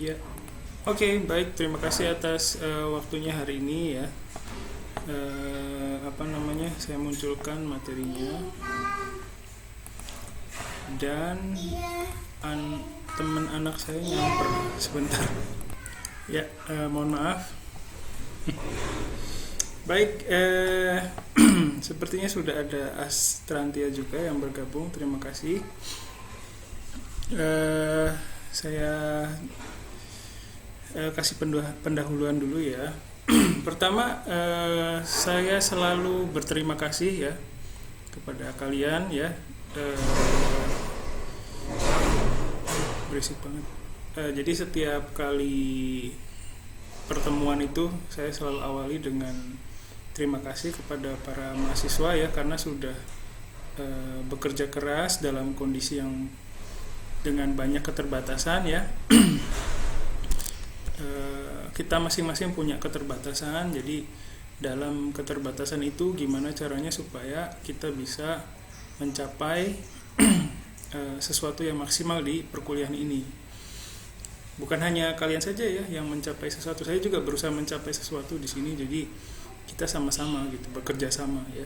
Ya, oke, baik. Terima kasih atas waktunya hari ini ya. Saya munculkan materinya dan teman anak saya nyamper sebentar. Ya, mohon maaf. Baik, sepertinya sudah ada Astrantia juga yang bergabung. Terima kasih. Saya kasih pendahuluan dulu ya. Pertama, saya selalu berterima kasih ya kepada kalian ya. Berisik banget. Jadi setiap kali pertemuan itu saya selalu awali dengan terima kasih kepada para mahasiswa ya, karena sudah bekerja keras dalam kondisi yang dengan banyak keterbatasan ya. Kita masing-masing punya keterbatasan, jadi dalam keterbatasan itu gimana caranya supaya kita bisa mencapai sesuatu yang maksimal di perkuliahan ini. Bukan hanya kalian saja ya yang mencapai sesuatu, saya juga berusaha mencapai sesuatu di sini, jadi kita sama-sama gitu, bekerja sama ya.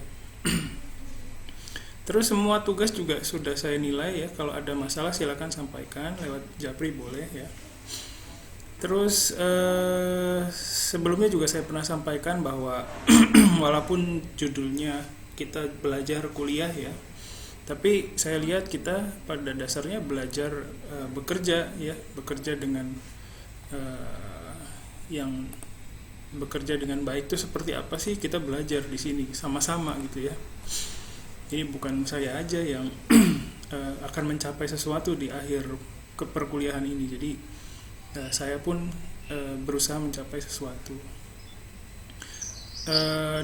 Terus semua tugas juga sudah saya nilai ya, kalau ada masalah silakan sampaikan lewat Japri boleh ya. Terus sebelumnya juga saya pernah sampaikan bahwa walaupun judulnya kita belajar kuliah ya, tapi saya lihat kita pada dasarnya belajar bekerja ya, bekerja dengan yang bekerja dengan baik itu seperti apa sih, kita belajar di sini sama-sama gitu ya. Jadi bukan saya aja yang akan mencapai sesuatu di akhir perkuliahan ini, jadi saya pun berusaha mencapai sesuatu.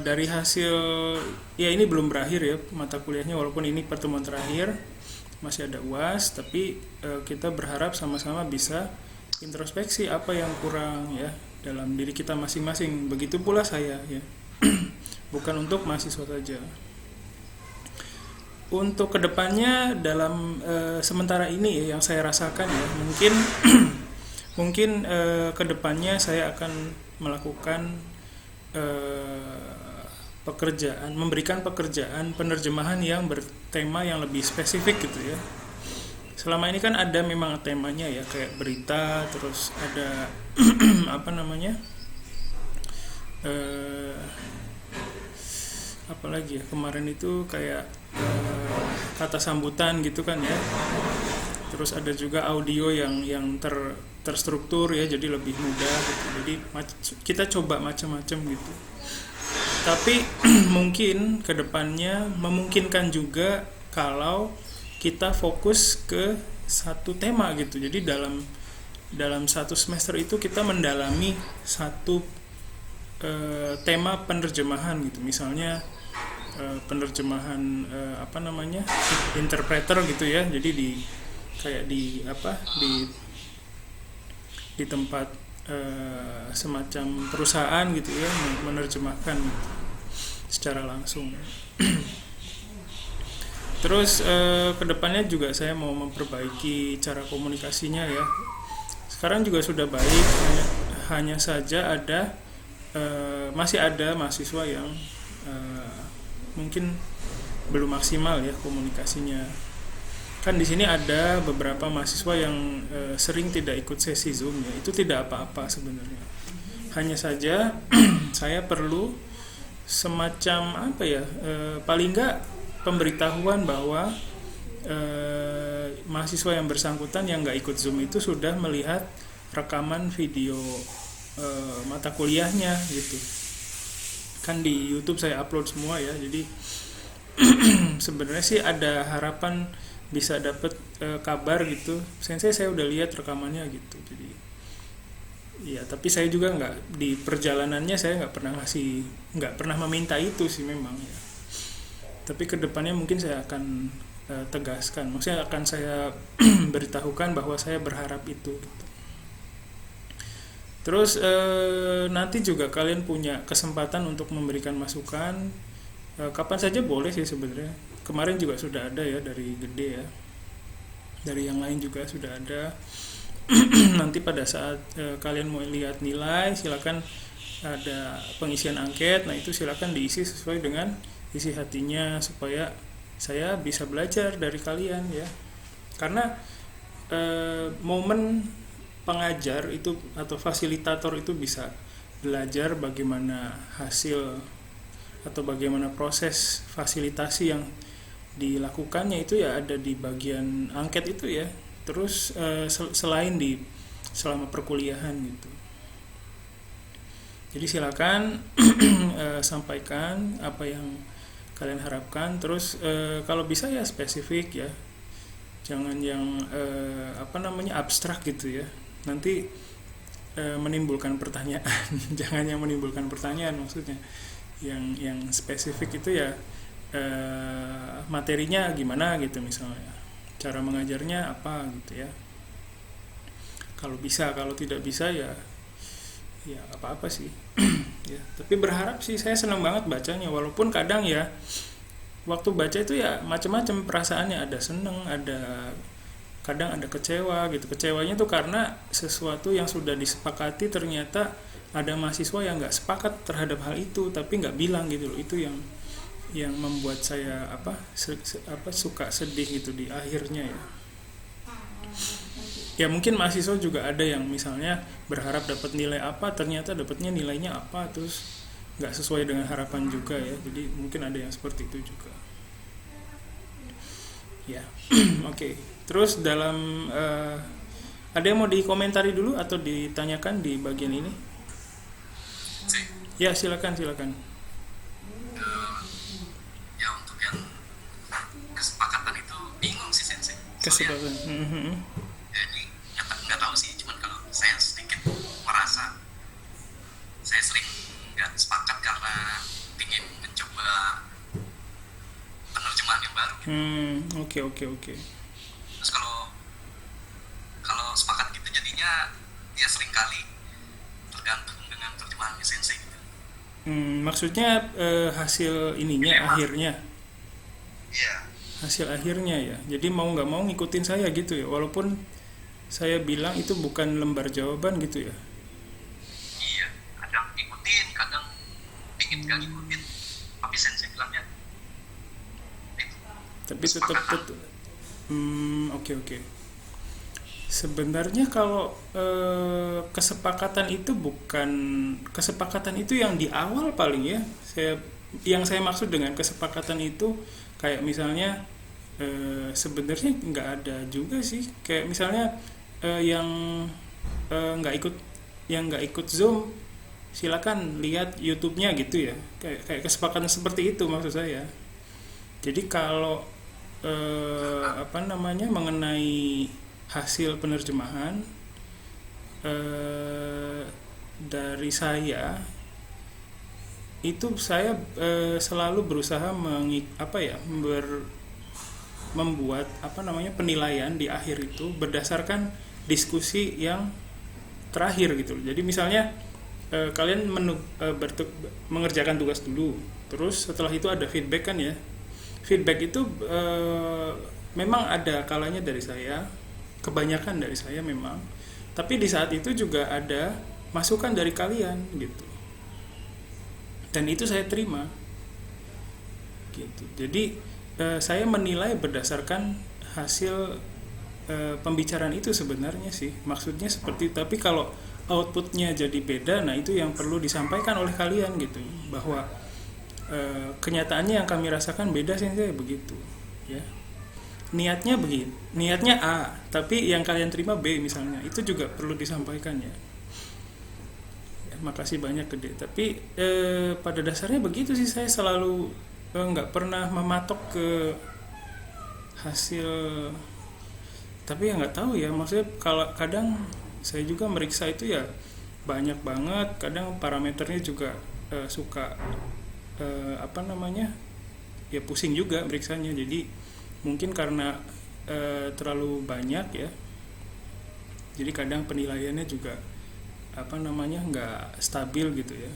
Dari hasil ya, ini belum berakhir ya mata kuliahnya, walaupun ini pertemuan terakhir, masih ada UAS, tapi kita berharap sama-sama bisa introspeksi apa yang kurang ya dalam diri kita masing-masing. Begitu pula saya ya. Bukan untuk mahasiswa saja. Untuk kedepannya dalam sementara ini ya, yang saya rasakan ya, mungkin kedepannya saya akan melakukan memberikan pekerjaan penerjemahan yang bertema yang lebih spesifik gitu ya. Selama ini kan ada memang temanya ya, kayak berita, terus ada apalagi ya kemarin itu kayak kata sambutan gitu kan ya. Terus ada juga audio yang terstruktur ya, jadi lebih mudah gitu. Jadi kita coba macam-macam gitu. Tapi mungkin kedepannya memungkinkan juga kalau kita fokus ke satu tema gitu. Jadi dalam satu semester itu kita mendalami satu tema penerjemahan gitu. Misalnya penerjemahan interpreter gitu ya. Jadi di tempat semacam perusahaan gitu ya, menerjemahkan secara langsung. Terus kedepannya juga saya mau memperbaiki cara komunikasinya ya. Sekarang juga sudah baik, hanya saja masih ada mahasiswa yang mungkin belum maksimal ya komunikasinya. Kan di sini ada beberapa mahasiswa yang sering tidak ikut sesi Zoom ya. Itu tidak apa-apa sebenarnya. Hanya saja saya perlu semacam paling enggak pemberitahuan bahwa mahasiswa yang bersangkutan yang nggak ikut Zoom itu sudah melihat rekaman video mata kuliahnya gitu. Kan di YouTube saya upload semua ya. Jadi sebenarnya sih ada harapan bisa dapat kabar gitu. Saya udah lihat rekamannya gitu. Jadi ya, tapi saya juga nggak, di perjalanannya saya nggak pernah meminta itu sih memang ya. Tapi kedepannya mungkin saya akan tegaskan, maksudnya akan saya beritahukan bahwa saya berharap itu gitu. Terus nanti juga kalian punya kesempatan untuk memberikan masukan kapan saja boleh sih sebenarnya. Kemarin juga sudah ada ya dari Gede ya, dari yang lain juga sudah ada. nanti pada saat kalian mau lihat nilai, silakan ada pengisian angket. Nah, itu silakan diisi sesuai dengan isi hatinya supaya saya bisa belajar dari kalian ya. Karena momen pengajar itu atau fasilitator itu bisa belajar bagaimana hasil atau bagaimana proses fasilitasi yang dilakukannya itu ya ada di bagian angket itu ya. Terus selain di selama perkuliahan gitu. Jadi silakan sampaikan apa yang kalian harapkan. Terus kalau bisa ya spesifik ya, jangan yang abstrak gitu ya. Nanti menimbulkan pertanyaan. Jangan yang menimbulkan pertanyaan maksudnya. Yang spesifik itu ya materinya gimana gitu misalnya, cara mengajarnya apa gitu ya. Kalau bisa, kalau tidak bisa ya apa-apa sih. Ya, tapi berharap sih, saya senang banget bacanya, walaupun kadang ya waktu baca itu ya macam-macam perasaannya, ada seneng, kadang ada kecewa gitu. Kecewanya tuh karena sesuatu yang sudah disepakati ternyata ada mahasiswa yang nggak sepakat terhadap hal itu tapi nggak bilang gitu loh. Itu yang membuat saya suka sedih gitu di akhirnya ya. Ya mungkin mahasiswa juga ada yang misalnya berharap dapat nilai apa, ternyata dapatnya nilainya apa, terus nggak sesuai dengan harapan juga ya. Jadi mungkin ada yang seperti itu juga. Ya, oke. Terus dalam ada yang mau dikomentari dulu atau ditanyakan di bagian ini? Ya silakan. Ya untuk yang kesepakatan itu bingung sih Sensei. Kesepakatan. Jadi nggak tahu sih, cuman kalau saya sedikit merasa saya sering nggak sepakat karena ingin mencoba penerjemahan yang baru. Oke. Terus kalau sepakat gitu jadinya ya sering kali tergantung dengan terjemahannya Sensei gitu. Maksudnya hasil ininya akhirnya. Iya. Hasil akhirnya ya. Jadi mau nggak mau ngikutin saya gitu ya, walaupun saya bilang itu bukan lembar jawaban gitu ya. Iya, kadang ikutin, kadang ingin gak ngikutin, tapi Sensei bilangnya itu. Tapi tetap oke. Sebenarnya kalau kesepakatan itu yang di awal paling ya. Yang saya maksud dengan kesepakatan itu kayak misalnya sebenarnya nggak ada juga sih. Kayak misalnya yang nggak ikut Zoom, silakan lihat YouTube-nya gitu ya. Kayak kesepakatan seperti itu maksud saya. Jadi kalau mengenai hasil penerjemahan dari saya itu, saya selalu berusaha membuat penilaian di akhir itu berdasarkan diskusi yang terakhir gitu. Jadi misalnya kalian mengerjakan tugas dulu, terus setelah itu ada feedback kan ya. Feedback itu memang ada kalanya dari saya, kebanyakan dari saya memang, tapi di saat itu juga ada masukan dari kalian gitu, dan itu saya terima gitu. Jadi saya menilai berdasarkan hasil pembicaraan itu sebenarnya sih, maksudnya seperti itu. Tapi kalau outputnya jadi beda, nah itu yang perlu disampaikan oleh kalian gitu, bahwa kenyataannya yang kami rasakan beda sih, kayak begitu ya. Niatnya begini, niatnya A, tapi yang kalian terima B misalnya, itu juga perlu disampaikan ya. Makasih banyak Gede. Tapi pada dasarnya begitu sih, saya selalu nggak pernah mematok ke hasil. Tapi ya nggak tahu ya, maksudnya kalau kadang saya juga meriksa itu ya banyak banget, kadang parameternya juga suka ya pusing juga meriksanya. Jadi mungkin karena terlalu banyak ya, jadi kadang penilaiannya juga nggak stabil gitu ya,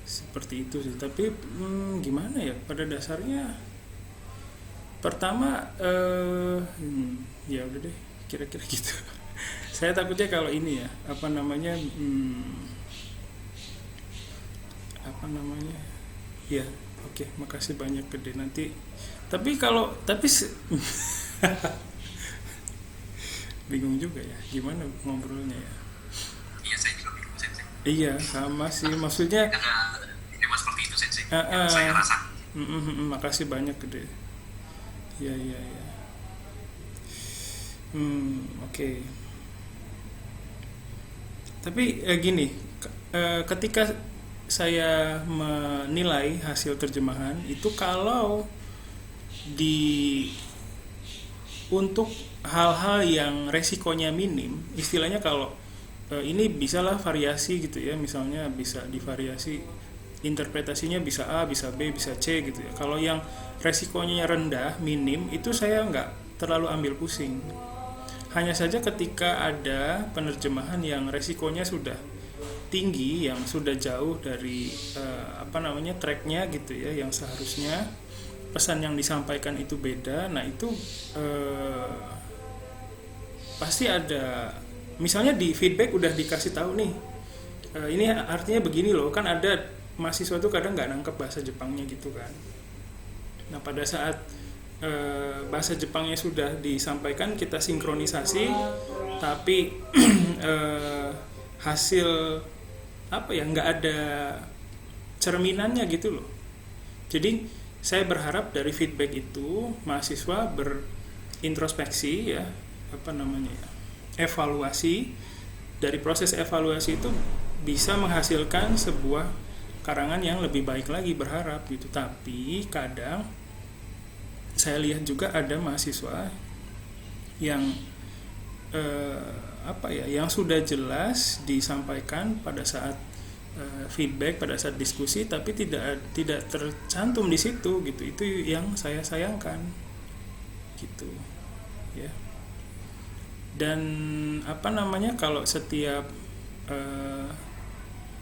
seperti itu sih. Tapi gimana ya, pada dasarnya pertama ya udah deh, kira-kira gitu. Saya takutnya kalau ini ya apa namanya apa namanya ya. Oke, makasih banyak Gede. Nanti tapi kalau bingung juga ya gimana ngobrolnya ya. Iya, saya juga bingung sensei. Iya sama sih maksudnya. Karena memang seperti itu sensei. ah, Yang saya ah, rasa. makasih banyak Gede. Iya iya iya. Oke. Tapi gini, ketika saya menilai hasil terjemahan itu kalau di untuk hal-hal yang resikonya minim, istilahnya kalau ini bisalah variasi gitu ya, misalnya bisa divariasi interpretasinya bisa A, bisa B, bisa C gitu ya. Kalau yang resikonya rendah, minim, itu saya nggak terlalu ambil pusing. Hanya saja ketika ada penerjemahan yang resikonya sudah tinggi, yang sudah jauh dari tracknya gitu ya, yang seharusnya pesan yang disampaikan itu beda. Nah itu pasti ada, misalnya di feedback udah dikasih tahu nih, ini artinya begini loh, kan ada mahasiswa tuh kadang nggak nangkep bahasa Jepangnya gitu kan. Nah pada saat bahasa Jepangnya sudah disampaikan, kita sinkronisasi, tapi hasil apa ya, nggak ada cerminannya gitu loh. Jadi saya berharap dari feedback itu mahasiswa berintrospeksi ya, apa namanya ya, evaluasi. Dari proses evaluasi itu bisa menghasilkan sebuah karangan yang lebih baik lagi, berharap gitu. Tapi kadang saya lihat juga ada mahasiswa yang yang sudah jelas disampaikan pada saat feedback, pada saat diskusi, tapi tidak tercantum di situ gitu. Itu yang saya sayangkan gitu ya. Dan kalau setiap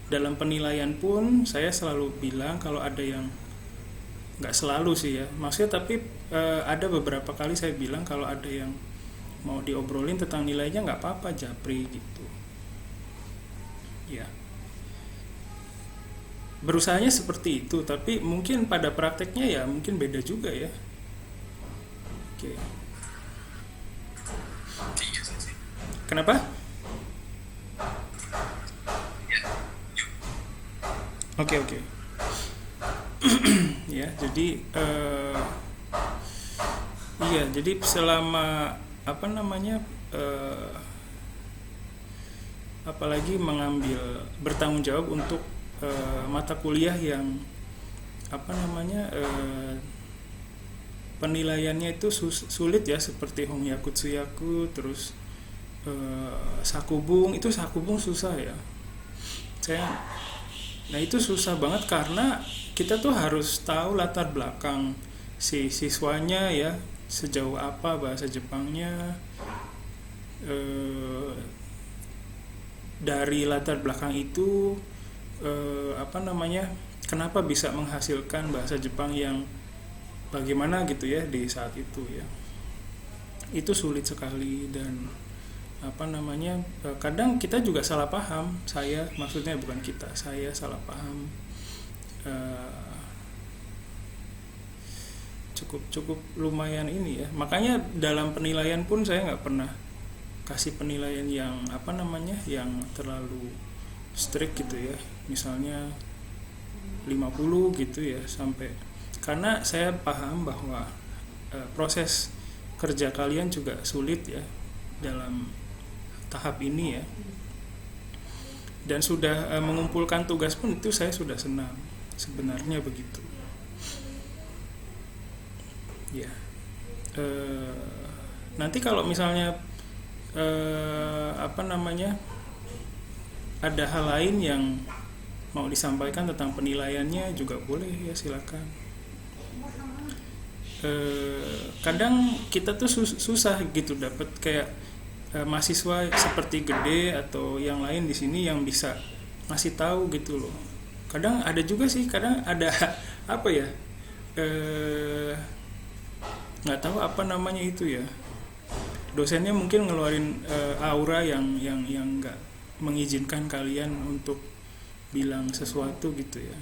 dalam penilaian pun saya selalu bilang kalau ada yang, nggak selalu sih ya maksudnya, tapi ada beberapa kali saya bilang kalau ada yang mau diobrolin tentang nilainya nggak apa-apa, japri gitu ya. Berusahanya seperti itu, tapi mungkin pada prakteknya ya mungkin beda juga ya. Oke. Iya sensei. Kenapa? Ya, yuk. Oke. Ya jadi jadi selama apalagi bertanggung jawab untuk mata kuliah yang penilaiannya itu sulit ya, seperti Hongyaku Tsuyaku, terus Sakubung. Itu Sakubung susah ya. Nah itu susah banget karena kita tuh harus tahu latar belakang si siswanya ya, sejauh apa bahasa Jepangnya, dari latar belakang itu kenapa bisa menghasilkan bahasa Jepang yang bagaimana gitu ya di saat itu ya. Itu sulit sekali. Dan kadang kita juga salah paham. Saya salah paham, cukup lumayan ini ya. Makanya dalam penilaian pun saya nggak pernah kasih penilaian yang yang terlalu strict gitu ya, misalnya 50 gitu ya, sampai, karena saya paham bahwa proses kerja kalian juga sulit ya dalam tahap ini ya. Dan sudah mengumpulkan tugas pun itu saya sudah senang sebenarnya, begitu ya. Nanti kalau misalnya ada hal lain yang mau disampaikan tentang penilaiannya juga boleh ya, silakan. Kadang kita tuh susah gitu dapat kayak mahasiswa seperti Gede atau yang lain di sini yang bisa ngasih tahu gitu loh. Kadang ada juga sih, kadang ada nggak tahu itu ya, dosennya mungkin ngeluarin aura yang nggak mengizinkan kalian untuk bilang sesuatu gitu ya.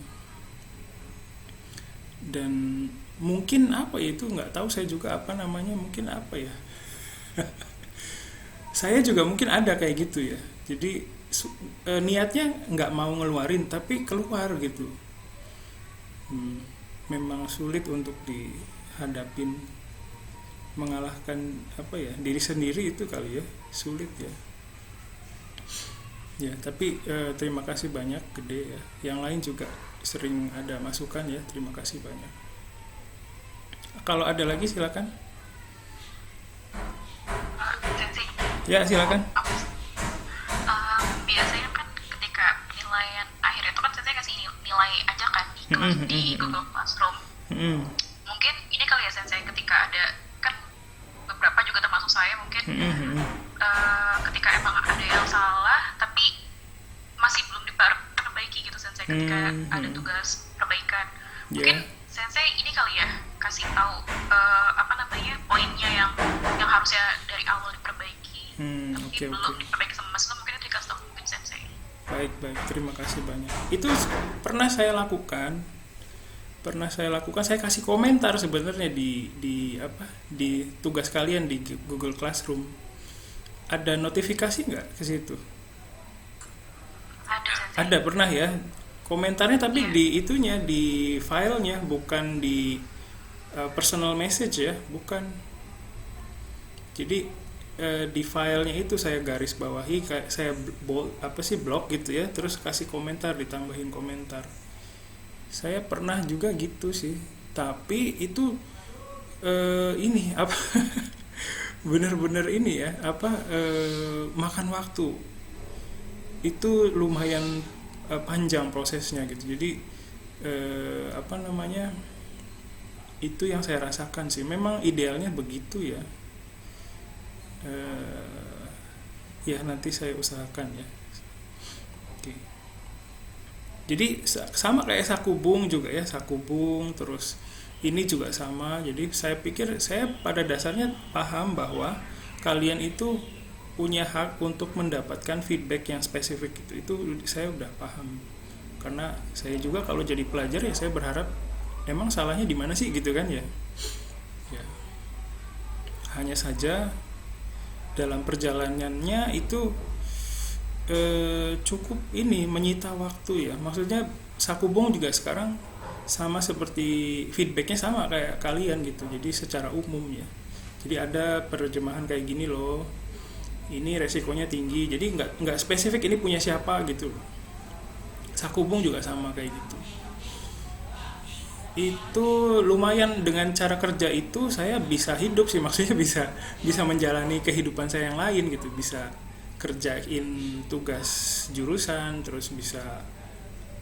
Dan mungkin apa ya, itu nggak tahu saya juga apa namanya, mungkin apa ya. Saya juga mungkin ada kayak gitu ya. Jadi niatnya nggak mau ngeluarin tapi keluar gitu. Memang sulit untuk dihadapin, mengalahkan apa ya, diri sendiri itu kali ya, sulit ya. Ya, tapi terima kasih banyak Gede ya. Yang lain juga sering ada masukan ya, terima kasih banyak. Kalau ada lagi silakan. Sensei, Ya, silakan. biasanya kan ketika penilaian akhir itu kan Sensei kasih nilai aja kan di Google Classroom. Mungkin ini kali ya Sensei, ketika ada, kan beberapa juga termasuk saya mungkin, ketika emang ada yang salah tapi masih belum diperbaiki gitu Sensei, ketika ada tugas perbaikan. Mungkin Sensei ini kali ya kasih tahu poinnya yang harusnya dari awal diperbaiki tapi belum diperbaiki sama Mas, mungkin itu dikasih tahu mungkin Sensei. Baik, terima kasih banyak. Itu pernah saya lakukan, saya kasih komentar sebenarnya di tugas kalian di Google Classroom. Ada notifikasi nggak ke situ? Ada, pernah ya komentarnya, tapi di itunya, di filenya, bukan di personal message ya, bukan. Jadi di filenya itu saya garis bawahi, kayak saya blok gitu ya, terus kasih komentar, ditambahin komentar. Saya pernah juga gitu sih, tapi itu ini apa bener-bener ini ya, makan waktu. Itu lumayan panjang prosesnya gitu. Jadi itu yang saya rasakan sih. Memang idealnya begitu ya. Ya nanti saya usahakan ya. Oke. Jadi sama kayak sakubung juga ya, sakubung, terus ini juga sama. Jadi saya pikir, saya pada dasarnya paham bahwa kalian itu punya hak untuk mendapatkan feedback yang spesifik itu saya udah paham. Karena saya juga kalau jadi pelajar ya, saya berharap emang salahnya di mana sih gitu kan ya. Hanya saja dalam perjalanannya itu cukup ini menyita waktu ya. Maksudnya sakubung juga sekarang sama seperti feedbacknya sama kayak kalian gitu. Jadi secara umum ya. Jadi ada perjemahan kayak gini loh. Ini resikonya tinggi. Jadi nggak spesifik ini punya siapa gitu. Sakubung juga sama kayak gitu. Itu lumayan, dengan cara kerja itu saya bisa hidup sih, maksudnya bisa menjalani kehidupan saya yang lain gitu, bisa kerjain tugas jurusan, terus bisa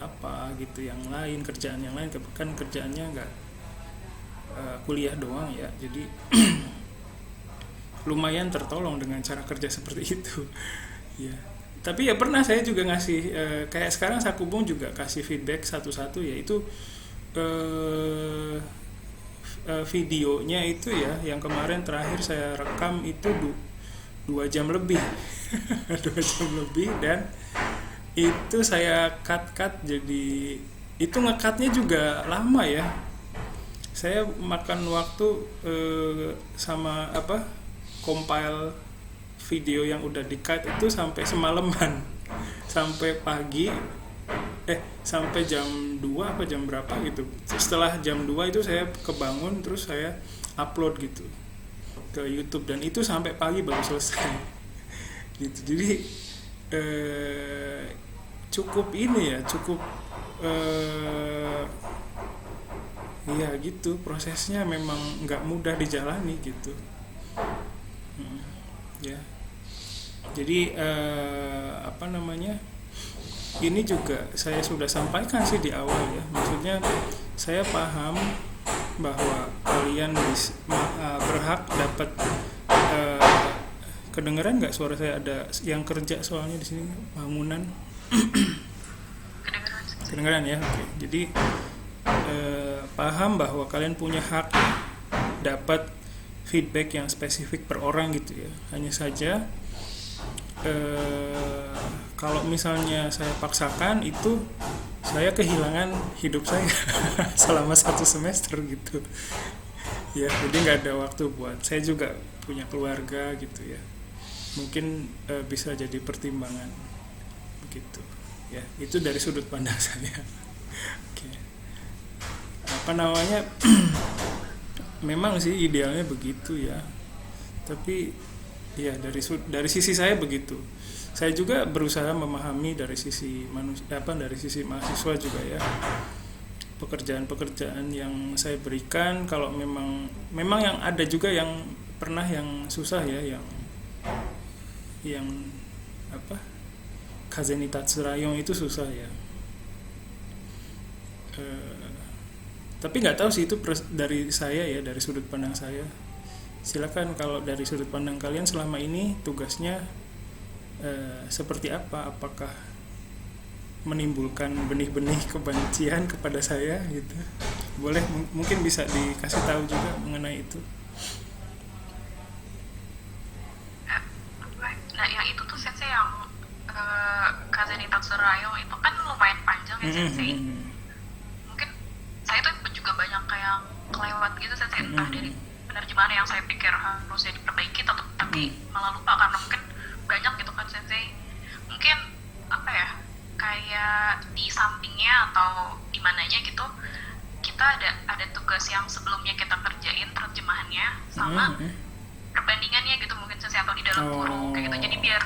apa gitu yang lain, kerjaan yang lain, kan kerjaannya nggak kuliah doang ya, jadi lumayan tertolong dengan cara kerja seperti itu ya. Tapi ya pernah saya juga ngasih kayak sekarang sakubung juga kasih feedback satu-satu, yaitu videonya itu ya, yang kemarin terakhir saya rekam itu 2 jam lebih 2 jam lebih, dan itu saya cut jadi itu ngecutnya juga lama ya. Saya makan waktu sama compile video yang udah di-cut itu sampai semalaman, sampai pagi, sampai jam 2 apa jam berapa gitu. Setelah jam 2 itu saya kebangun, terus saya upload gitu ke YouTube, dan itu sampai pagi baru selesai gitu. Jadi cukup ini ya, cukup ya gitu, prosesnya memang nggak mudah dijalani gitu ya. Jadi ini juga saya sudah sampaikan sih di awal ya, maksudnya saya paham bahwa kalian berhak dapat kedengeran nggak suara saya? Ada yang kerja soalnya di sini bangunan. Kedengeran ya, oke. Jadi paham bahwa kalian punya hak dapat feedback yang spesifik per orang gitu ya. Hanya saja kalau misalnya saya paksakan itu saya kehilangan hidup saya selama 1 semester gitu ya. Jadi nggak ada waktu buat, saya juga punya keluarga gitu ya, mungkin bisa jadi pertimbangan begitu ya. Itu dari sudut pandang saya. Oke. Apa namanya memang sih idealnya begitu ya, tapi ya dari sisi saya begitu. Saya juga berusaha memahami dari sisi dari sisi mahasiswa juga ya, pekerjaan-pekerjaan yang saya berikan. Kalau memang yang ada juga yang pernah yang susah ya, yang apa, Kazenitatsurayong itu susah ya. Tapi nggak tahu sih itu dari saya ya, dari sudut pandang saya. Silakan kalau dari sudut pandang kalian selama ini tugasnya seperti apa? Apakah menimbulkan benih-benih kebencian kepada saya gitu? Boleh mungkin bisa dikasih tahu juga mengenai itu. Nah, yang itu tuh sensei yang Kazenitatsurayong itu kan lumayan panjang ya sensei. Mungkin saya tuh juga banyak kayak kelewat gitu sensei, entah dari penerjemahan yang saya pikir harusnya diperbaiki tapi malah lupa karena mungkin banyak gitu kan sensei. Mungkin apa ya, kayak di sampingnya atau di mananya gitu kita ada tugas yang sebelumnya kita kerjain terjemahannya sama perbandingannya gitu mungkin sensei, atau di dalam kurung kayak gitu. Jadi biar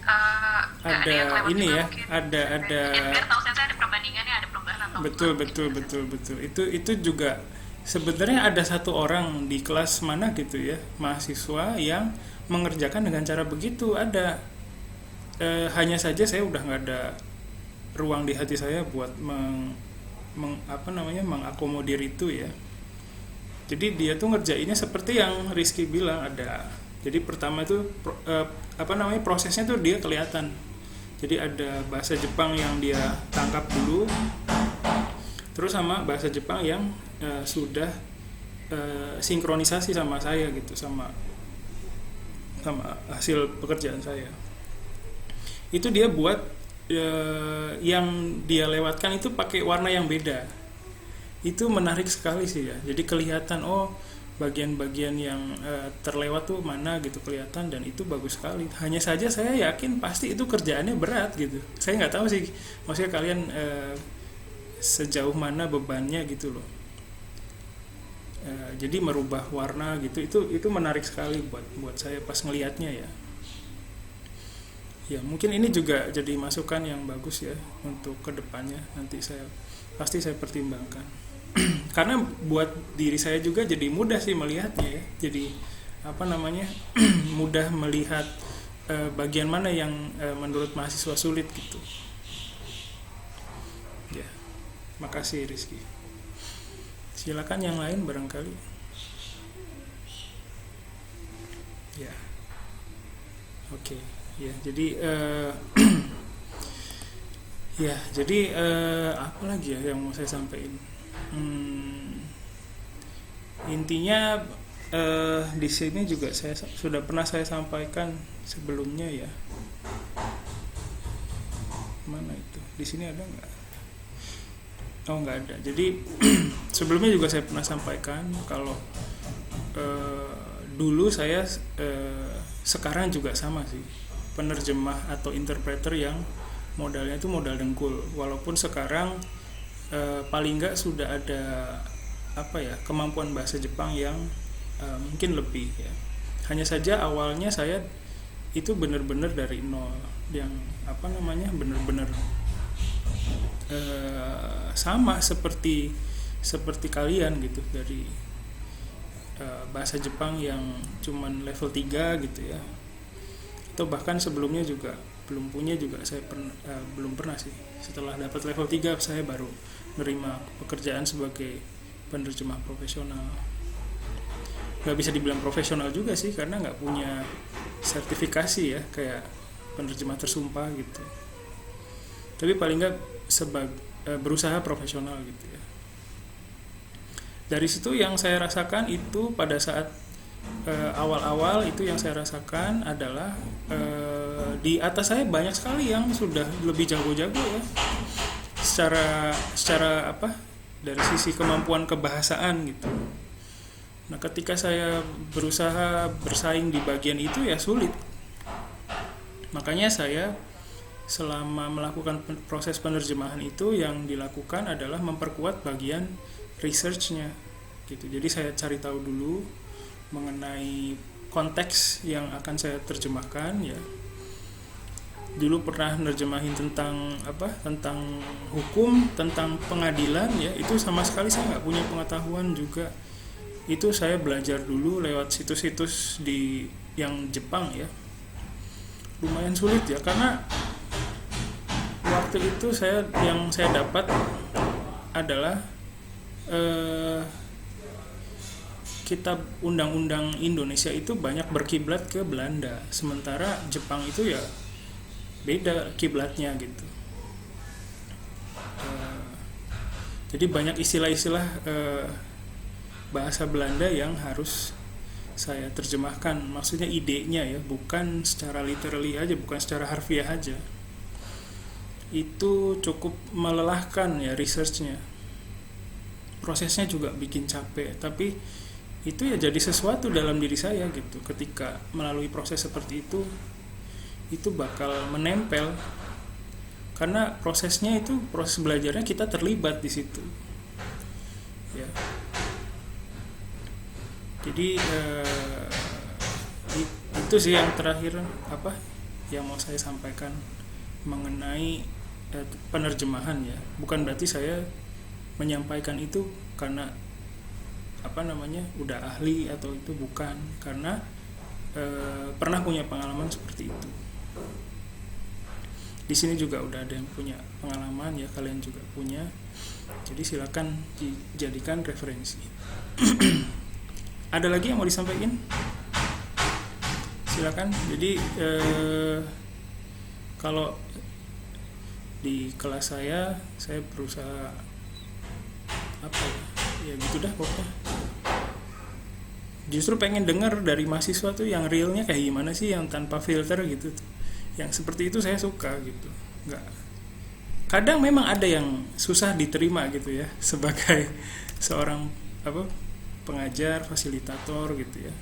ada ini ya, ada biar tahu sensei ada perbandingannya, ada perubahan atau betul. Itu juga sebenarnya ada satu orang di kelas mana gitu ya, mahasiswa yang mengerjakan dengan cara begitu. Ada hanya saja saya udah nggak ada ruang di hati saya buat mengakomodir itu ya. Jadi dia tuh ngerjainnya seperti yang Rizky bilang ada. Jadi pertama itu prosesnya tuh dia kelihatan. Jadi ada bahasa Jepang yang dia tangkap dulu, terus sama bahasa Jepang yang sudah sinkronisasi sama saya gitu, sama hasil pekerjaan saya. Itu dia buat yang dia lewatkan itu pakai warna yang beda. Itu menarik sekali sih ya. Jadi kelihatan bagian-bagian yang terlewat tuh mana gitu kelihatan, dan itu bagus sekali. Hanya saja saya yakin pasti itu kerjaannya berat gitu. Saya nggak tahu sih, maksudnya kalian sejauh mana bebannya gitu loh. Jadi merubah warna gitu, itu menarik sekali buat saya pas ngelihatnya ya. Ya mungkin ini juga jadi masukan yang bagus ya untuk kedepannya. Nanti pasti saya pertimbangkan. Karena buat diri saya juga jadi mudah sih melihatnya ya. Jadi mudah melihat bagian mana yang menurut mahasiswa sulit gitu. Ya, makasih Rizky. Silakan yang lain barangkali. Ya, oke. Ya, jadi apa lagi ya yang mau saya sampaikan? Intinya di sini juga saya sudah pernah saya sampaikan sebelumnya ya. Mana itu? Di sini ada nggak? Oh, nggak ada. Jadi sebelumnya juga saya pernah sampaikan kalau dulu saya sekarang juga sama sih, penerjemah atau interpreter yang modalnya itu modal dengkul. Walaupun sekarang paling nggak sudah ada kemampuan bahasa Jepang yang mungkin lebih ya. Hanya saja awalnya saya itu benar-benar dari nol, yang benar-benar sama seperti kalian gitu, dari bahasa Jepang yang cuman level 3 gitu ya, atau bahkan sebelumnya juga belum punya juga. Saya belum pernah sih, setelah dapat level 3 saya baru menerima pekerjaan sebagai penerjemah profesional. Nggak bisa dibilang profesional juga sih, karena nggak punya sertifikasi ya kayak penerjemah tersumpah gitu, tapi paling nggak berusaha profesional gitu ya. Dari situ yang saya rasakan itu pada saat awal-awal itu yang saya rasakan adalah di atas saya banyak sekali yang sudah lebih jago-jago ya, secara apa, dari sisi kemampuan kebahasaan gitu. Nah, ketika saya berusaha bersaing di bagian itu ya sulit. Makanya saya selama melakukan proses penerjemahan itu yang dilakukan adalah memperkuat bagian research-nya gitu. Jadi saya cari tahu dulu mengenai konteks yang akan saya terjemahkan ya. Dulu pernah nerjemahin tentang tentang hukum, tentang pengadilan ya, itu sama sekali saya nggak punya pengetahuan juga. Itu saya belajar dulu lewat situs-situs di yang Jepang ya. Lumayan sulit ya, karena waktu itu yang saya dapat adalah kitab undang-undang Indonesia itu banyak berkiblat ke Belanda, sementara Jepang itu ya beda kiblatnya gitu. Jadi banyak istilah-istilah bahasa Belanda yang harus saya terjemahkan, maksudnya idenya ya, bukan secara literally aja, bukan secara harfiah aja. Itu cukup melelahkan ya researchnya, prosesnya juga bikin capek, tapi itu ya jadi sesuatu dalam diri saya gitu. Ketika melalui proses seperti itu bakal menempel, karena prosesnya itu, proses belajarnya kita terlibat di situ ya. Jadi itu sih yang terakhir yang mau saya sampaikan mengenai penerjemahan ya. Bukan berarti saya menyampaikan itu karena udah ahli atau itu, bukan, karena pernah punya pengalaman seperti itu. Di sini juga udah ada yang punya pengalaman ya, kalian juga punya. Jadi silakan dijadikan referensi. Ada lagi yang mau disampaikan? Silakan. Jadi kalau di kelas saya berusaha ya gitu dah pokoknya. Justru pengen dengar dari mahasiswa tuh yang realnya kayak gimana sih, yang tanpa filter gitu. Yang seperti itu saya suka gitu. Kadang memang ada yang susah diterima gitu ya sebagai seorang pengajar, fasilitator gitu ya.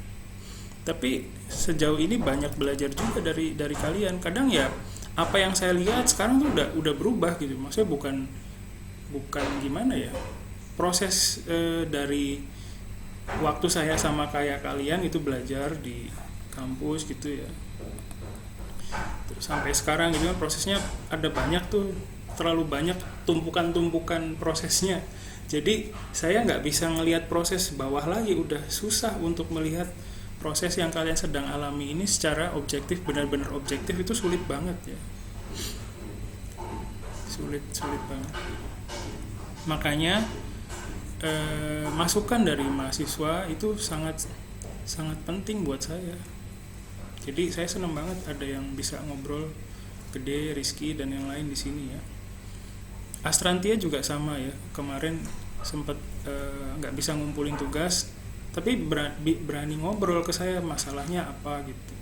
Tapi sejauh ini banyak belajar juga dari kalian. Kadang ya apa yang saya lihat sekarang tuh udah berubah gitu. Maksudnya bukan gimana ya, proses dari waktu saya sama kayak kalian itu belajar di kampus gitu ya, terus sampai sekarang gitu kan, prosesnya ada banyak tuh, terlalu banyak tumpukan prosesnya. Jadi saya nggak bisa ngelihat proses bawah lagi, udah susah untuk melihat proses yang kalian sedang alami ini secara objektif, benar-benar objektif, itu sulit banget ya, sulit banget. Makanya masukan dari mahasiswa itu sangat penting buat saya. Jadi saya senang banget ada yang bisa ngobrol, Gede, Rizky dan yang lain di sini ya. Astrantia juga sama ya, kemarin sempat nggak bisa ngumpulin tugas, tapi berani ngobrol ke saya masalahnya apa gitu.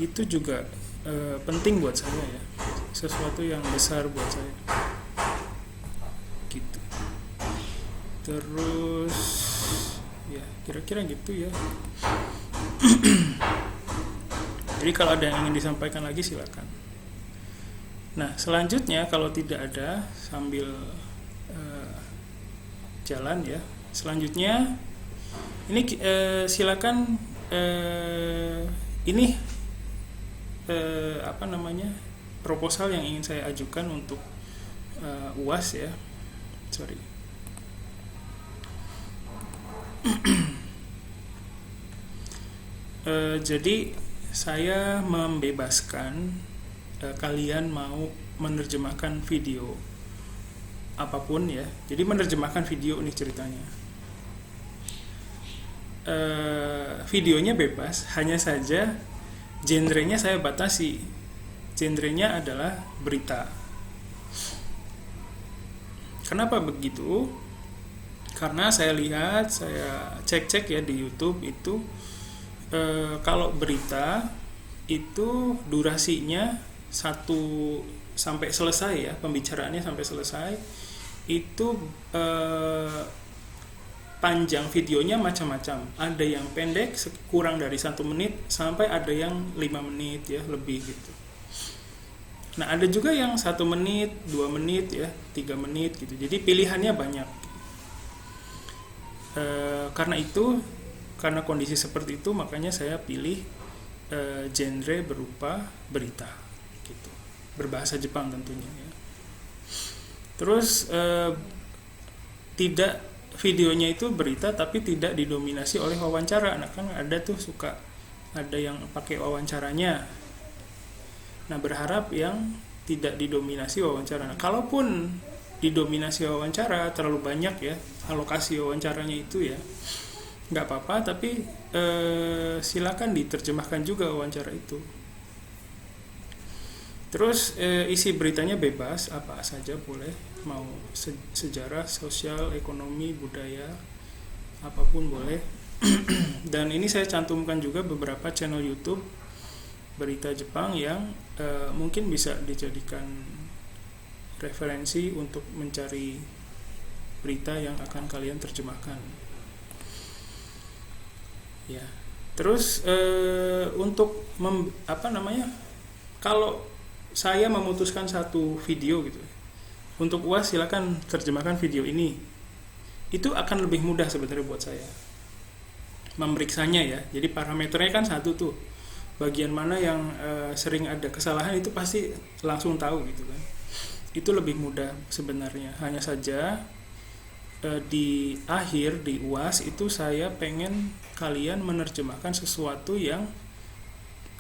Itu juga penting buat saya ya, sesuatu yang besar buat saya gitu. Terus ya kira-kira gitu ya. Jadi kalau ada yang ingin disampaikan lagi silakan. Nah, selanjutnya kalau tidak ada, sambil jalan ya. Selanjutnya ini silakan ini proposal yang ingin saya ajukan untuk UAS ya. Sorry. Jadi saya membebaskan kalian mau menerjemahkan video apapun ya. Jadi menerjemahkan video nih ceritanya. Videonya bebas, hanya saja genrenya saya batasi. Genrenya adalah berita. Kenapa begitu? Karena saya lihat, saya cek-cek ya di YouTube itu, kalau berita itu durasinya 1 sampai selesai ya, pembicaraannya sampai selesai itu, panjang videonya macam-macam. Ada yang pendek kurang dari 1 menit sampai ada yang 5 menit ya, lebih gitu. Nah, ada juga yang 1 menit, 2 menit ya, 3 menit gitu. Jadi pilihannya banyak. Karena kondisi seperti itu, makanya saya pilih genre berupa berita gitu, berbahasa Jepang tentunya ya. Terus tidak, videonya itu berita tapi tidak didominasi oleh wawancara. Nah, kan ada tuh suka ada yang pakai wawancaranya. Nah, berharap yang tidak didominasi wawancara. Nah, kalaupun didominasi wawancara terlalu banyak ya, alokasi wawancaranya itu ya, nggak apa-apa, tapi silakan diterjemahkan juga wawancara itu. Terus isi beritanya bebas, apa saja boleh, mau sejarah, sosial, ekonomi, budaya, apapun boleh. Dan ini saya cantumkan juga beberapa channel YouTube berita Jepang yang mungkin bisa dijadikan referensi untuk mencari berita yang akan kalian terjemahkan. Ya. Terus untuk kalau saya memutuskan satu video gitu, untuk UAS silakan terjemahkan video ini. Itu akan lebih mudah sebenarnya buat saya memeriksanya ya. Jadi parameternya kan satu tuh. Bagian mana yang sering ada kesalahan itu pasti langsung tahu gitu kan. Itu lebih mudah sebenarnya. Hanya saja di akhir di UAS itu saya pengen kalian menerjemahkan sesuatu yang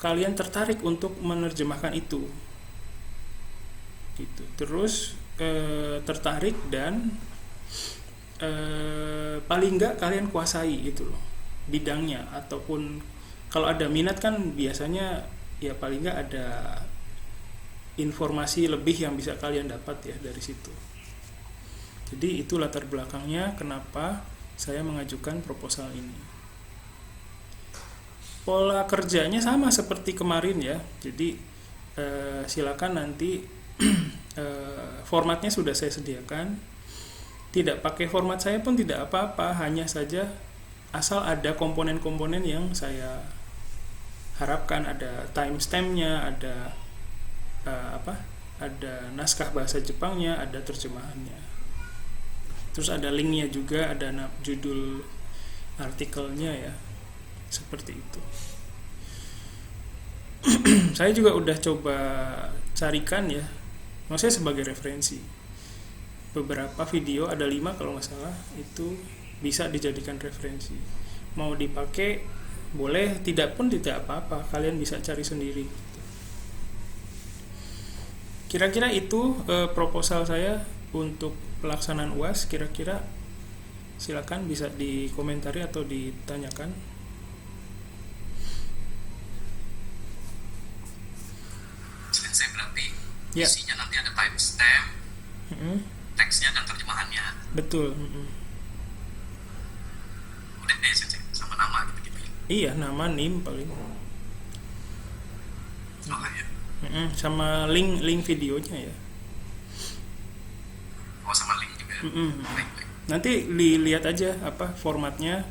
kalian tertarik untuk menerjemahkan itu. Gitu. Terus tertarik dan paling enggak kalian kuasai gitu loh bidangnya, ataupun kalau ada minat kan biasanya ya paling enggak ada informasi lebih yang bisa kalian dapat ya dari situ. Jadi itu latar belakangnya kenapa saya mengajukan proposal ini. Pola kerjanya sama seperti kemarin ya. Jadi silakan nanti formatnya sudah saya sediakan. Tidak pakai format saya pun tidak apa-apa, hanya saja asal ada komponen-komponen yang saya harapkan, ada timestampnya, ada ada naskah bahasa Jepangnya, ada terjemahannya. Terus ada linknya juga, ada judul artikelnya ya, seperti itu. Saya juga udah coba carikan ya, maksudnya sebagai referensi, beberapa video, ada 5 kalau nggak salah, itu bisa dijadikan referensi. Mau dipakai boleh, tidak pun tidak apa-apa, kalian bisa cari sendiri. Kira-kira itu proposal saya untuk pelaksanaan UAS. Kira-kira silakan bisa dikomentari atau ditanyakan. Saya berarti Ya. isinya nanti ada timestamp, teksnya dan terjemahannya. Betul. Udah deh, sama nama gitu-gitu ya. Iya, nama, NIM paling. Oh ya. Sama link videonya ya. Oh, sama link juga. Baik. Nanti dilihat aja apa formatnya,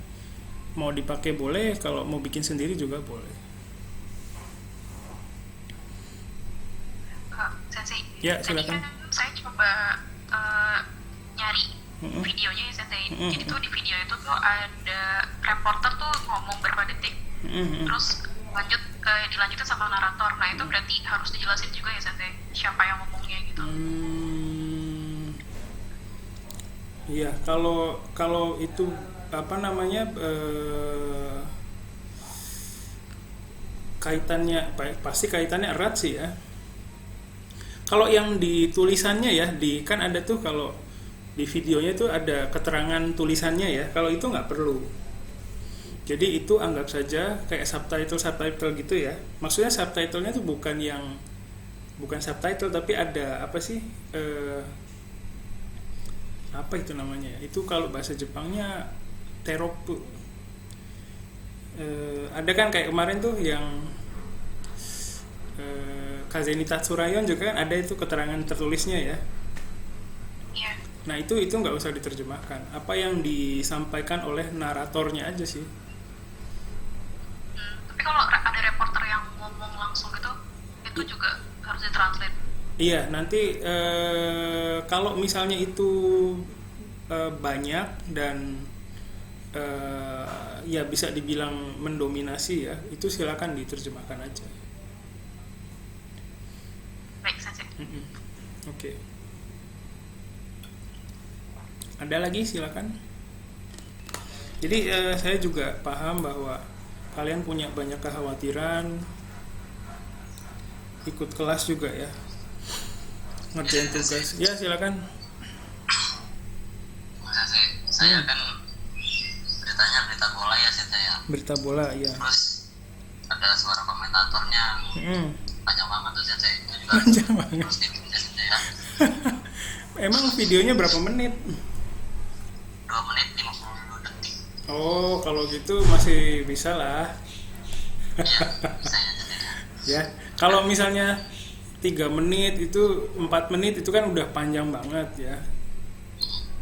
mau dipakai boleh, kalau mau bikin sendiri juga boleh. Sensei, Ya, tadi silakan. kan saya coba nyari videonya ya Sensei. Jadi tuh di video itu tuh ada reporter tuh ngomong berapa detik, terus dilanjutin sama narator. Nah itu berarti harus dijelasin juga ya Sensei, siapa yang ngomongnya gitu. Iya, kalau itu apa namanya, kaitannya pasti kaitannya erat sih ya. Kalau yang di tulisannya ya, kan ada tuh kalau di videonya tuh ada keterangan tulisannya ya. Kalau itu nggak perlu. Jadi itu anggap saja kayak subtitle gitu ya. Maksudnya subtitlenya tuh bukan subtitle, tapi ada apa sih? apa itu namanya ya? Itu kalau bahasa Jepangnya teroku. Ada kan kayak kemarin tuh yang Kazeni Tatsurayon juga kan ada itu keterangan tertulisnya ya. Iya. Nah itu nggak usah diterjemahkan. Apa yang disampaikan oleh naratornya aja sih. Tapi kalau ada reporter yang ngomong langsung gitu, itu juga harus ditranslate. Iya, nanti kalau misalnya itu banyak dan ya bisa dibilang mendominasi ya, itu silakan diterjemahkan aja. Baik saja. Oke. Ada lagi silakan. Jadi saya juga paham bahwa kalian punya banyak kekhawatiran, ikut kelas juga ya, ngerjain tugas. Ya silakan. Saya kan beritanya berita bola ya saya. Berita bola ya. Terus ada suara komentatornya panjang banget tuh saya juga. Panjang banget. Terus tipnya saya. Emang videonya berapa menit? 2 menit 50 detik. Oh, kalau gitu masih bisa lah. Iya, saya jadi. Ya, kalau misalnya 3 menit itu 4 menit itu kan udah panjang banget ya.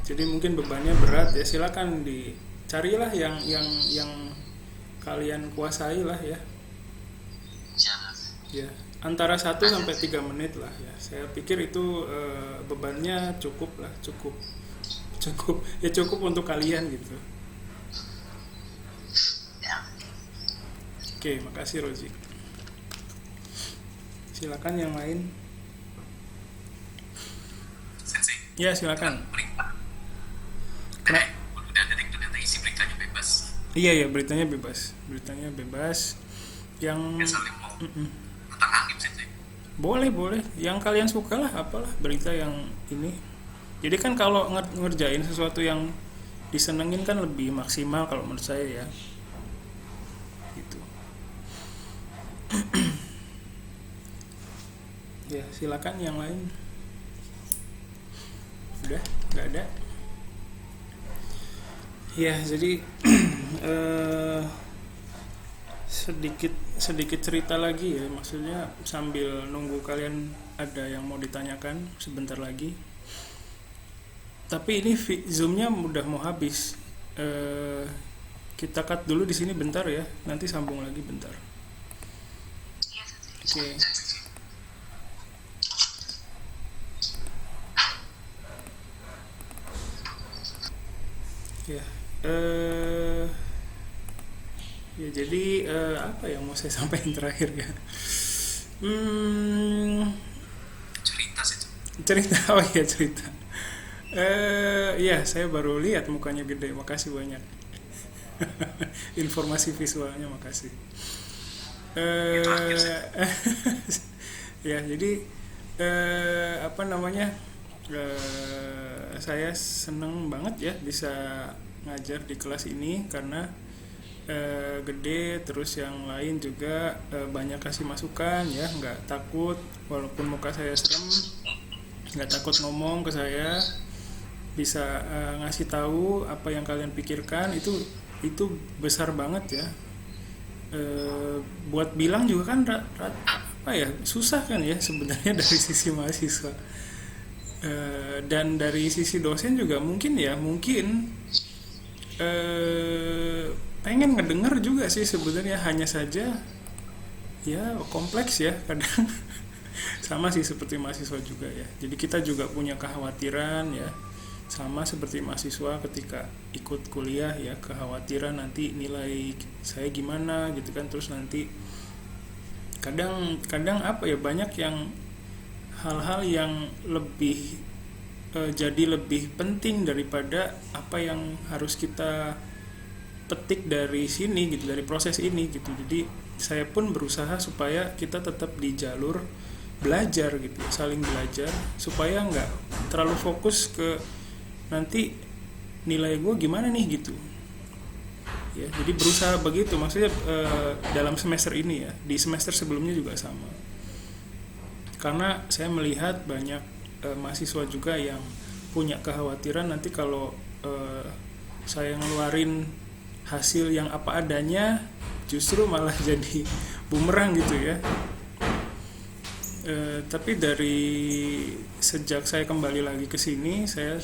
Jadi mungkin bebannya berat ya, silakan dicarilah yang kalian kuasai lah ya. Siap. Ya, antara 1 sampai 3 menit lah ya. Saya pikir itu bebannya cukup lah, cukup untuk kalian gitu. Ya. Oke, makasih Rozi. Silakan yang lain. Sensei. Ya, silakan. Berita. Udah ternyata isi beritanya bebas. Iya, beritanya bebas. Yang Saling mau tentang hakim sensei. boleh. Yang kalian suka lah, apalah berita yang ini. Jadi kan kalau ngerjain sesuatu yang disenengin kan lebih maksimal kalau menurut saya ya. Gitu. Ya, silakan yang lain. Udah, nggak ada. Ya, jadi sedikit cerita lagi ya, maksudnya sambil nunggu kalian ada yang mau ditanyakan sebentar lagi. Tapi ini zoomnya udah mau habis. Kita cut dulu di sini bentar ya, nanti sambung lagi bentar. Iya sensei. Oke. Ya, ya jadi apa yang mau saya sampaikan terakhir ya? Cerita sih. Cerita, oh iya cerita. Ya saya baru lihat mukanya gede, makasih banyak. Informasi visualnya makasih. Ya jadi apa namanya? Saya seneng banget ya bisa ngajar di kelas ini karena gede, terus yang lain juga banyak kasih masukan ya, nggak takut walaupun muka saya serem, nggak takut ngomong ke saya, bisa ngasih tahu apa yang kalian pikirkan, itu besar banget ya. Buat bilang juga kan apa ya, susah kan ya sebenarnya dari sisi mahasiswa. Dan dari sisi dosen juga mungkin pengen ngedenger juga sih sebenarnya, hanya saja ya kompleks ya kadang. Sama sih seperti mahasiswa juga ya, jadi kita juga punya kekhawatiran ya, sama seperti mahasiswa ketika ikut kuliah ya, kekhawatiran nanti nilai saya gimana gitu kan, terus nanti kadang apa ya, banyak yang hal-hal yang lebih jadi lebih penting daripada apa yang harus kita petik dari sini gitu, dari proses ini gitu. Jadi saya pun berusaha supaya kita tetap di jalur belajar gitu, saling belajar supaya nggak terlalu fokus ke nanti nilai gue gimana nih gitu ya. Jadi berusaha begitu, maksudnya dalam semester ini ya, di semester sebelumnya juga sama. Karena saya melihat banyak mahasiswa juga yang punya kekhawatiran nanti kalau saya ngeluarin hasil yang apa adanya justru malah jadi bumerang gitu ya. Tapi dari sejak saya kembali lagi ke sini, saya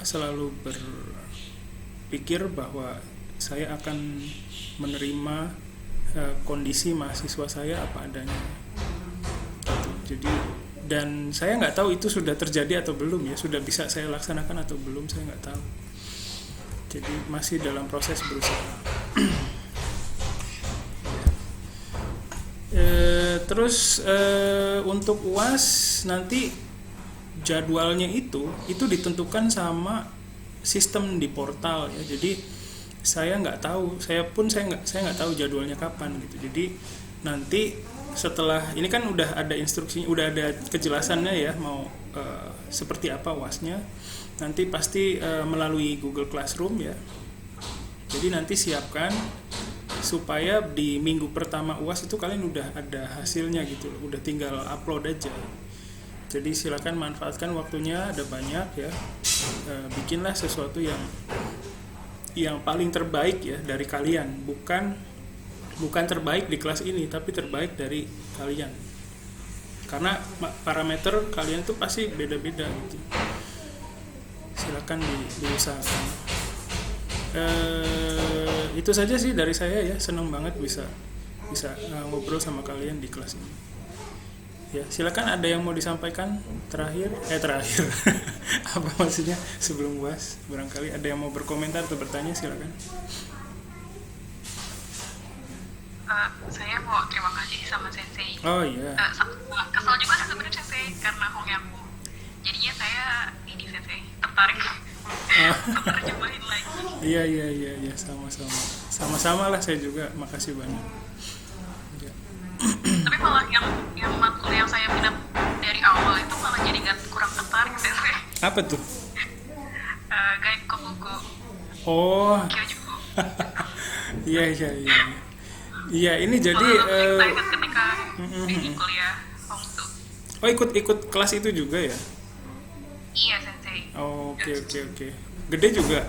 selalu berpikir bahwa saya akan menerima kondisi mahasiswa saya apa adanya. Jadi, dan saya nggak tahu itu sudah terjadi atau belum ya, sudah bisa saya laksanakan atau belum, saya nggak tahu. Jadi masih dalam proses berusaha. Terus untuk UAS nanti jadwalnya itu ditentukan sama sistem di portal ya. Jadi saya nggak tahu, saya nggak tahu jadwalnya kapan gitu. Jadi nanti setelah ini kan udah ada instruksinya, udah ada kejelasannya ya mau seperti apa UASnya. Nanti pasti melalui Google Classroom ya. Jadi nanti siapkan supaya di minggu pertama UAS itu kalian udah ada hasilnya gitu, udah tinggal upload aja. Jadi silakan manfaatkan waktunya, ada banyak ya. Bikinlah sesuatu yang paling terbaik ya dari kalian, bukan terbaik di kelas ini, tapi terbaik dari kalian. Karena parameter kalian tuh pasti beda-beda gitu. Silakan diusahakan. Itu saja sih dari saya ya, senang banget bisa ngobrol sama kalian di kelas ini. Ya, silakan ada yang mau disampaikan terakhir apa maksudnya sebelum UAS, barangkali ada yang mau berkomentar atau bertanya, silakan. Saya mau terima kasih sama Sensei. Oh iya. Kesel juga sih sebenarnya Sensei karena Hongyaku. Jadinya saya ini Sensei tertarik terjemahin lagi. Iya, sama-sama lah, saya juga makasih banyak. Ya. Tapi malah yang matkul yang saya minat dari awal itu malah jadi kurang tertarik Sensei. Apa tuh? Gaikokugo. Oh. Kyojugo. Iya, ini jadi saya ingat ketika ini kuliah Hongsu. Oh, ikut kelas itu juga ya? Iya Sensei. Oh, oke. Gede juga?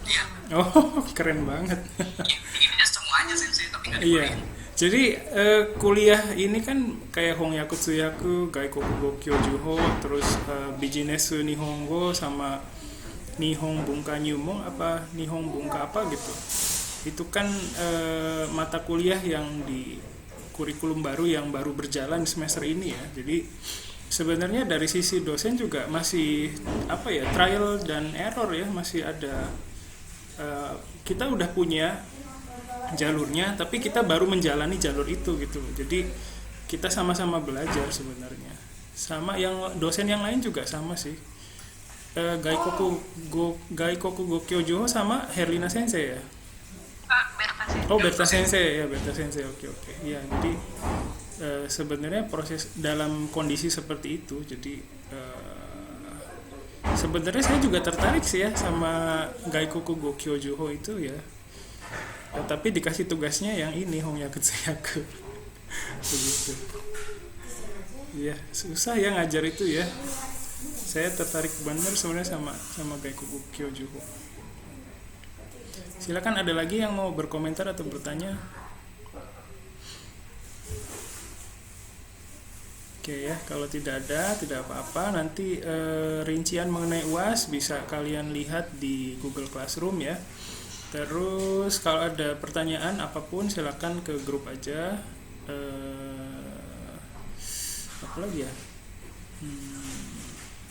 Iya. Oh, keren banget. Ini semuanya Sensei, tapi nggak Iya. dikuliahin. Jadi kuliah ini kan kayak Hongyaku Tsuyaku, Gaikokugo Kyojuho, terus Bijinesu Nihongo sama Nihon Bunka Nyumo Nihon Bunka gitu. Itu kan mata kuliah yang di kurikulum baru yang baru berjalan semester ini ya. Jadi sebenarnya dari sisi dosen juga masih trial dan error ya, masih ada kita udah punya jalurnya tapi kita baru menjalani jalur itu gitu. Jadi kita sama-sama belajar sebenarnya. Sama yang dosen yang lain juga sama sih. Gaikokugo Kyojuho sama Herlina Sensei ya. Berta Sensei. Oh, Berta Sensei. Oke. Iya, jadi sebenarnya proses dalam kondisi seperti itu. Jadi sebenarnya saya juga tertarik sih ya sama Gaikokugo Kyojuho itu ya. Tapi dikasih tugasnya yang ini Hongyaku Tsuyaku. Begitu. Iya, susah ya ngajar itu ya. Saya tertarik benar sebenarnya sama Gaikokugo Kyojuho. Silakan, ada lagi yang mau berkomentar atau bertanya? Oke ya, kalau tidak ada, tidak apa-apa. Nanti rincian mengenai UAS bisa kalian lihat di Google Classroom ya. Terus kalau ada pertanyaan apapun silakan ke grup aja. Apa lagi ya?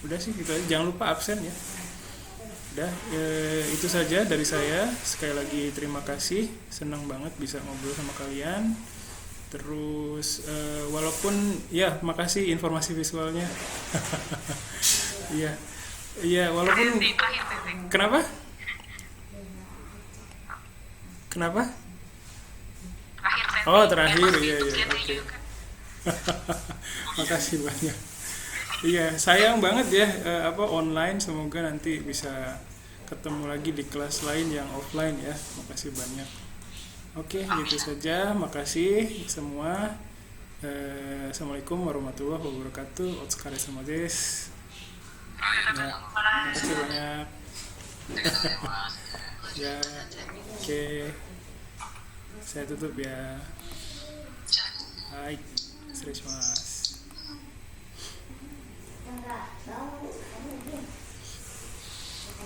Udah sih gitu aja. Jangan lupa absen ya. Udah, itu saja dari saya. Sekali lagi terima kasih, senang banget bisa ngobrol sama kalian. Terus walaupun ya makasih informasi visualnya. Iya walaupun kenapa? Terakhir iya oke. Makasih banyak. Iya, sayang banget ya online, semoga nanti bisa ketemu lagi di kelas lain yang offline ya. Makasih banyak. Oke, gitu saja. Makasih semua. Assalamualaikum warahmatullahi wabarakatuh. Otsukare sama desu. Ya, terima kasih banyak. Ya, oke. Saya tutup ya. Baik, serius mas.